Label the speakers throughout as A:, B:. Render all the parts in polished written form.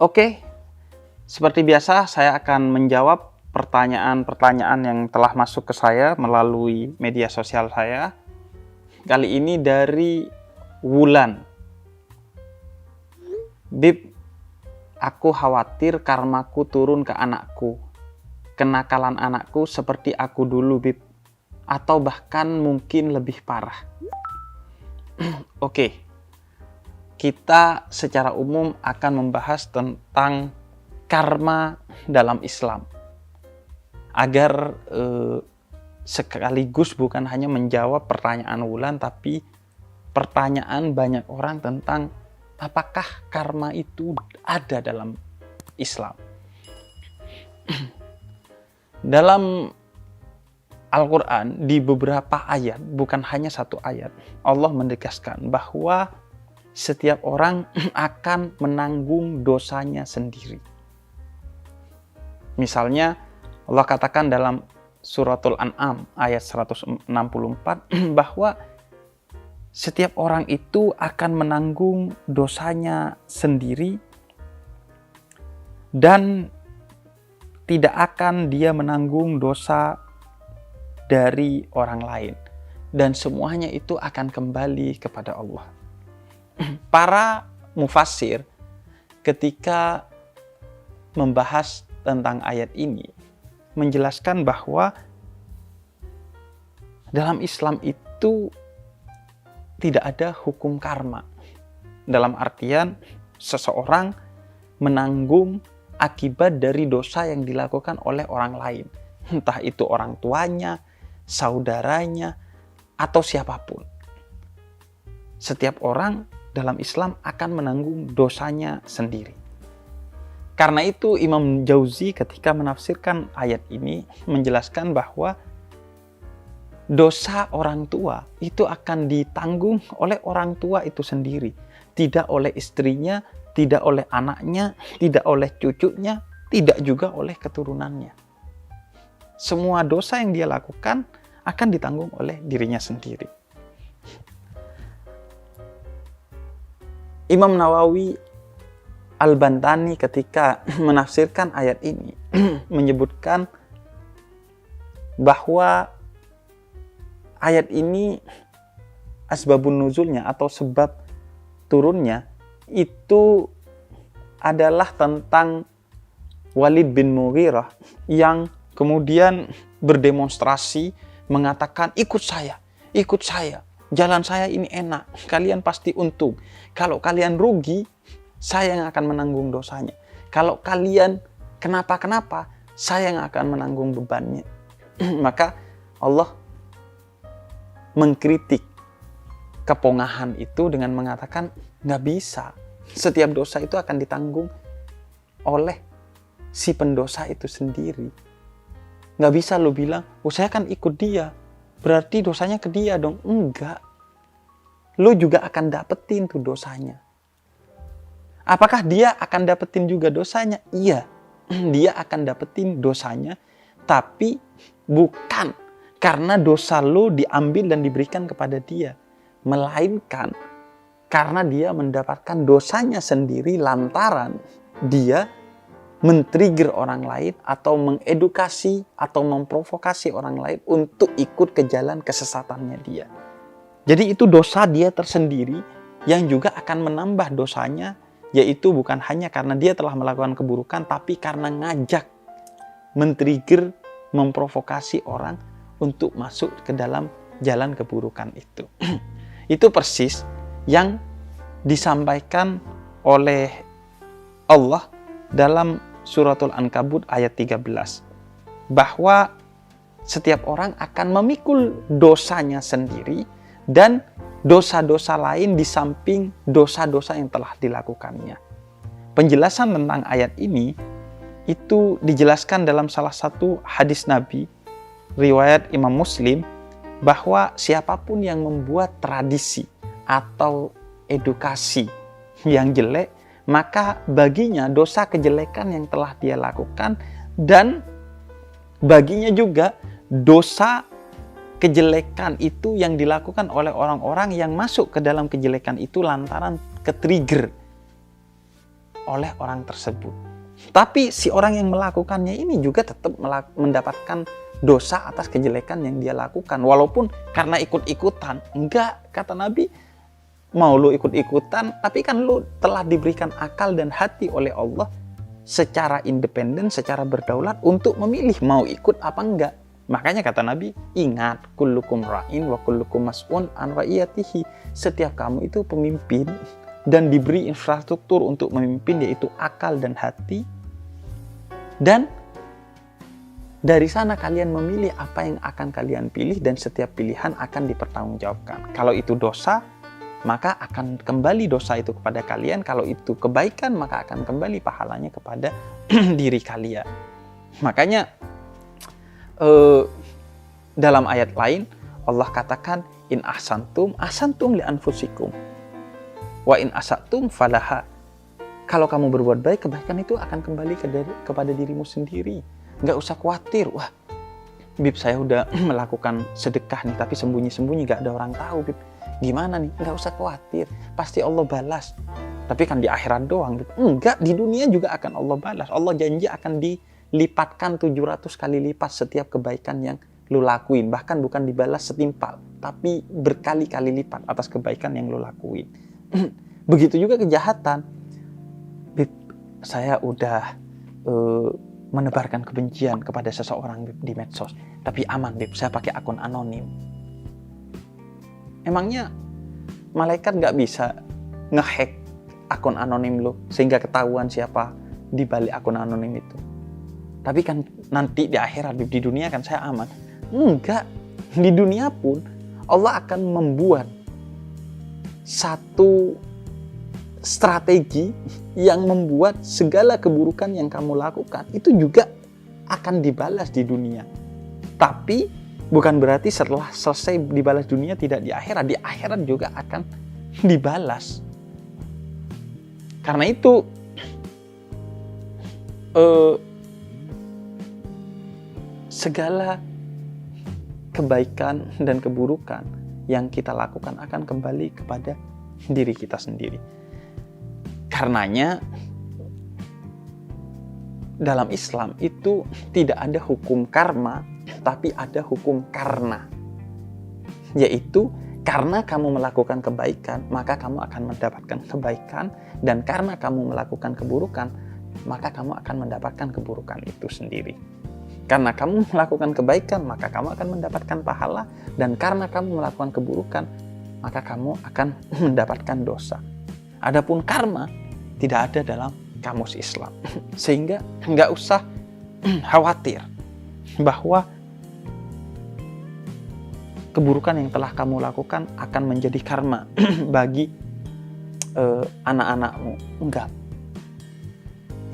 A: Oke, seperti biasa saya akan menjawab pertanyaan-pertanyaan yang telah masuk ke saya melalui media sosial saya. Kali ini dari Wulan. Bib, aku khawatir karmaku turun ke anakku. Kenakalan anakku seperti aku dulu, Bib. Atau bahkan mungkin lebih parah. Oke. Kita secara umum akan membahas tentang karma dalam Islam. Agar sekaligus bukan hanya menjawab pertanyaan Wulan, tapi pertanyaan banyak orang tentang apakah karma itu ada dalam Islam. Dalam Al-Quran, di beberapa ayat, bukan hanya satu ayat, Allah menegaskan bahwa setiap orang akan menanggung dosanya sendiri. Misalnya, Allah katakan dalam Suratul An'am ayat 164 bahwa setiap orang itu akan menanggung dosanya sendiri dan tidak akan dia menanggung dosa dari orang lain. Dan semuanya itu akan kembali kepada Allah. Para mufassir ketika membahas tentang ayat ini menjelaskan bahwa dalam Islam itu tidak ada hukum karma. Dalam artian seseorang menanggung akibat dari dosa yang dilakukan oleh orang lain. Entah itu orang tuanya, saudaranya, atau siapapun. Setiap orang dalam Islam akan menanggung dosanya sendiri. Karena itu Imam Jauzi ketika menafsirkan ayat ini menjelaskan bahwa dosa orang tua itu akan ditanggung oleh orang tua itu sendiri. Tidak oleh istrinya, tidak oleh anaknya, tidak oleh cucunya, tidak juga oleh keturunannya. Semua dosa yang dia lakukan akan ditanggung oleh dirinya sendiri. Imam Nawawi Al-Bantani ketika menafsirkan ayat ini menyebutkan bahwa ayat ini asbabun nuzulnya atau sebab turunnya itu adalah tentang Walid bin Mughirah yang kemudian berdemonstrasi mengatakan ikut saya, jalan saya ini enak, kalian pasti untung. Kalau kalian rugi, saya yang akan menanggung dosanya. Kalau kalian kenapa-kenapa, saya yang akan menanggung bebannya. Maka Allah mengkritik kepongahan itu dengan mengatakan nggak bisa. Setiap dosa itu akan ditanggung oleh si pendosa itu sendiri. Nggak bisa lo bilang, oh saya kan ikut dia, berarti dosanya ke dia dong. Enggak. Lo juga akan dapetin tuh dosanya. Apakah dia akan dapetin juga dosanya? Iya, dia akan dapetin dosanya, tapi bukan karena dosa lo diambil dan diberikan kepada dia, melainkan karena dia mendapatkan dosanya sendiri lantaran dia men-trigger orang lain atau mengedukasi atau memprovokasi orang lain untuk ikut ke jalan kesesatannya dia. Jadi itu dosa dia tersendiri yang juga akan menambah dosanya, yaitu bukan hanya karena dia telah melakukan keburukan, tapi karena ngajak, men-trigger, memprovokasi orang untuk masuk ke dalam jalan keburukan itu. Itu persis yang disampaikan oleh Allah dalam Suratul Ankabut ayat 13. Bahwa setiap orang akan memikul dosanya sendiri dan dosa-dosa lain di samping dosa-dosa yang telah dilakukannya. Penjelasan tentang ayat ini itu dijelaskan dalam salah satu hadis Nabi, riwayat Imam Muslim, bahwa siapapun yang membuat tradisi atau edukasi yang jelek, maka baginya dosa kejelekan yang telah dia lakukan dan baginya juga dosa kejelekan itu yang dilakukan oleh orang-orang yang masuk ke dalam kejelekan itu lantaran ke-trigger oleh orang tersebut. Tapi si orang yang melakukannya ini juga tetap mendapatkan dosa atas kejelekan yang dia lakukan. Walaupun karena ikut-ikutan. Enggak, kata Nabi, mau lu ikut-ikutan, tapi kan lu telah diberikan akal dan hati oleh Allah secara independen, secara berdaulat untuk memilih mau ikut apa enggak. Makanya kata Nabi, ingat, kullukum ra'in wa kullukum mas'un an ra'iyatihi. Setiap kamu itu pemimpin dan diberi infrastruktur untuk memimpin, yaitu akal dan hati. Dan dari sana kalian memilih apa yang akan kalian pilih, dan setiap pilihan akan dipertanggungjawabkan. Kalau itu dosa, maka akan kembali dosa itu kepada kalian. Kalau itu kebaikan, maka akan kembali pahalanya kepada diri kalian. Makanya dalam ayat lain Allah katakan, in ahsantum li anfusikum wa in asatum falaha. Kalau kamu berbuat baik, kebaikan itu akan kembali kepada dirimu sendiri. Nggak usah khawatir, wah Bib, saya udah melakukan sedekah nih, tapi sembunyi-sembunyi gak ada orang tahu, Bib. Gimana nih? Nggak usah khawatir, pasti Allah balas. Tapi kan di akhirat doang, Bib. Enggak, di dunia juga akan Allah balas. Allah janji akan dilipatkan 700 kali lipat setiap kebaikan yang lu lakuin. Bahkan bukan dibalas setimpal, tapi berkali-kali lipat atas kebaikan yang lu lakuin. Begitu juga kejahatan. Bib, saya udah menebarkan kebencian kepada seseorang, Bib, di medsos. Tapi aman, Bib, saya pakai akun anonim. Emangnya malaikat nggak bisa ngehack akun anonim lo sehingga ketahuan siapa di balik akun anonim itu? Tapi kan nanti di akhirat, di dunia kan saya aman. Enggak, di dunia pun Allah akan membuat satu strategi yang membuat segala keburukan yang kamu lakukan itu juga akan dibalas di dunia. Tapi bukan berarti setelah selesai dibalas dunia tidak di akhirat juga akan dibalas. Karena itu segala kebaikan dan keburukan yang kita lakukan akan kembali kepada diri kita sendiri. Karenanya dalam Islam itu tidak ada hukum karma, tapi ada hukum karna. Yaitu karena kamu melakukan kebaikan, maka kamu akan mendapatkan kebaikan, dan karena kamu melakukan keburukan, maka kamu akan mendapatkan keburukan itu sendiri. Karena kamu melakukan kebaikan, maka kamu akan mendapatkan pahala, dan karena kamu melakukan keburukan, maka kamu akan mendapatkan dosa. Adapun karma tidak ada dalam kamus Islam. Sehingga nggak usah khawatir bahwa keburukan yang telah kamu lakukan akan menjadi karma bagi anak-anakmu. Enggak.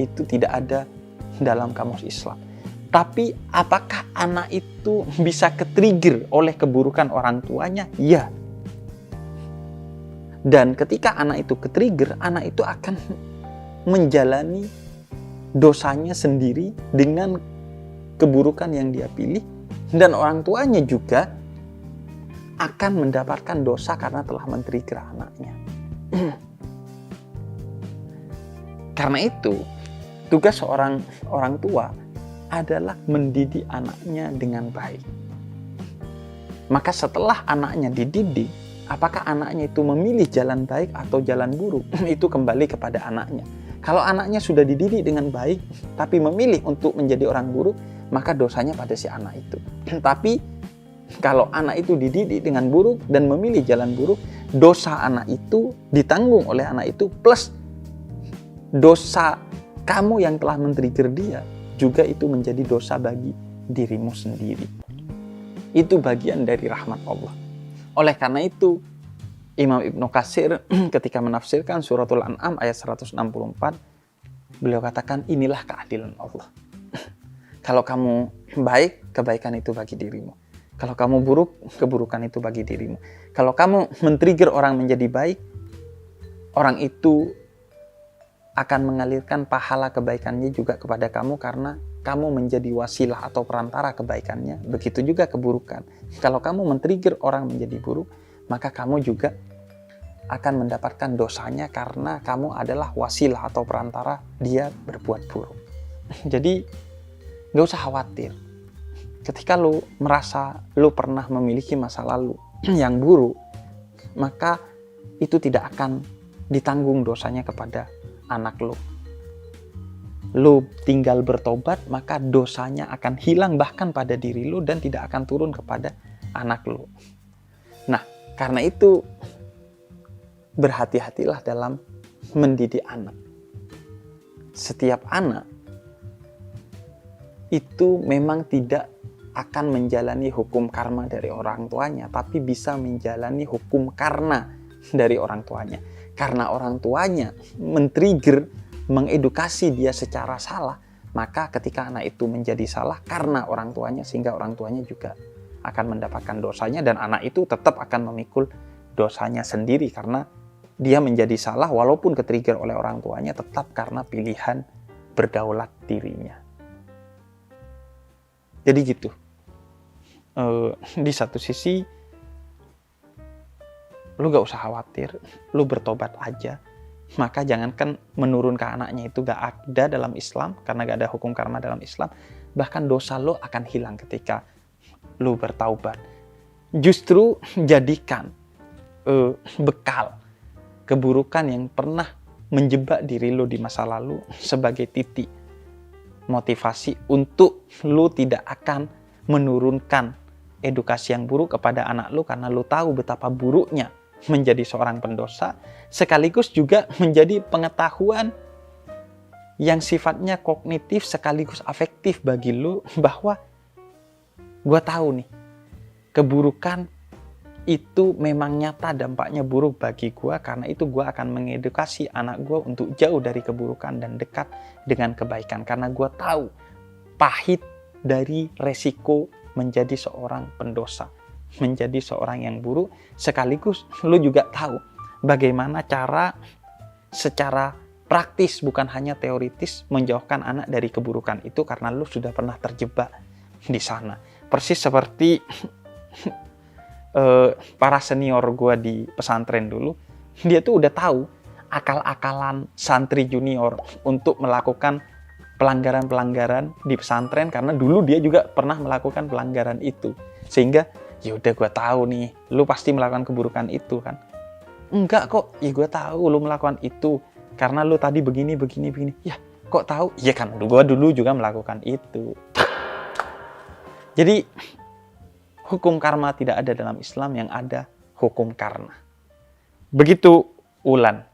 A: Itu tidak ada dalam kamus Islam. Tapi apakah anak itu bisa ke-trigger oleh keburukan orang tuanya? Ya. Dan ketika anak itu ke-trigger, anak itu akan menjalani dosanya sendiri dengan keburukan yang dia pilih, dan orang tuanya juga akan mendapatkan dosa karena telah men-trigger anaknya. Karena itu, tugas seorang orang tua adalah mendidik anaknya dengan baik. Maka setelah anaknya dididik, apakah anaknya itu memilih jalan baik atau jalan buruk, itu kembali kepada anaknya. Kalau anaknya sudah dididik dengan baik, tapi memilih untuk menjadi orang buruk, maka dosanya pada si anak itu. Tapi kalau anak itu dididik dengan buruk dan memilih jalan buruk, dosa anak itu ditanggung oleh anak itu, plus dosa kamu yang telah men-trigger dia, juga itu menjadi dosa bagi dirimu sendiri. Itu bagian dari rahmat Allah. Oleh karena itu, Imam Ibnu Katsir ketika menafsirkan suratul An'am ayat 164, beliau katakan, inilah keadilan Allah. Kalau kamu baik, kebaikan itu bagi dirimu. Kalau kamu buruk, keburukan itu bagi dirimu. Kalau kamu men-trigger orang menjadi baik, orang itu akan mengalirkan pahala kebaikannya juga kepada kamu karena kamu menjadi wasilah atau perantara kebaikannya. Begitu juga keburukan. Kalau kamu men-trigger orang menjadi buruk, maka kamu juga akan mendapatkan dosanya karena kamu adalah wasilah atau perantara dia berbuat buruk. Jadi gak usah khawatir. Ketika lu merasa lu pernah memiliki masa lalu yang buruk, maka itu tidak akan ditanggung dosanya kepada anak lu. Lu tinggal bertobat, maka dosanya akan hilang bahkan pada diri lu dan tidak akan turun kepada anak lu. Nah, karena itu berhati-hatilah dalam mendidik anak. Setiap anak itu memang tidak akan menjalani hukum karma dari orang tuanya, tapi bisa menjalani hukum karna dari orang tuanya. Karena orang tuanya men-trigger, mengedukasi dia secara salah, maka ketika anak itu menjadi salah karena orang tuanya, sehingga orang tuanya juga akan mendapatkan dosanya, dan anak itu tetap akan memikul dosanya sendiri karena dia menjadi salah walaupun ke-trigger oleh orang tuanya, tetap karena pilihan berdaulat dirinya. Jadi gitu. Di satu sisi lu gak usah khawatir, lu bertobat aja. Maka jangankan menurun ke anaknya itu gak ada dalam Islam, karena gak ada hukum karma dalam Islam. Bahkan dosa lu akan hilang ketika lu bertaubat. Justru jadikan bekal keburukan yang pernah menjebak diri lu di masa lalu sebagai titik motivasi untuk lu tidak akan menurunkan edukasi yang buruk kepada anak lu, karena lu tahu betapa buruknya menjadi seorang pendosa, sekaligus juga menjadi pengetahuan yang sifatnya kognitif sekaligus afektif bagi lu, bahwa gua tahu nih keburukan itu memang nyata dampaknya buruk bagi gua, karena itu gua akan mengedukasi anak gua untuk jauh dari keburukan dan dekat dengan kebaikan, karena gua tahu pahit dari resiko menjadi seorang pendosa, menjadi seorang yang buruk. Sekaligus lu juga tahu bagaimana cara secara praktis, bukan hanya teoritis, menjauhkan anak dari keburukan itu, karena lu sudah pernah terjebak di sana. Persis seperti para senior gue di pesantren dulu, dia tuh udah tahu akal-akalan santri junior untuk melakukan pelanggaran-pelanggaran di pesantren, karena dulu dia juga pernah melakukan pelanggaran itu. Sehingga ya udah gue tahu nih, lu pasti melakukan keburukan itu kan. Enggak kok, ya gue tahu lu melakukan itu karena lu tadi begini. Ya kok tahu? Iya kan, gue dulu juga melakukan itu. Jadi hukum karma tidak ada dalam Islam, yang ada hukum karna. Begitu Ulan.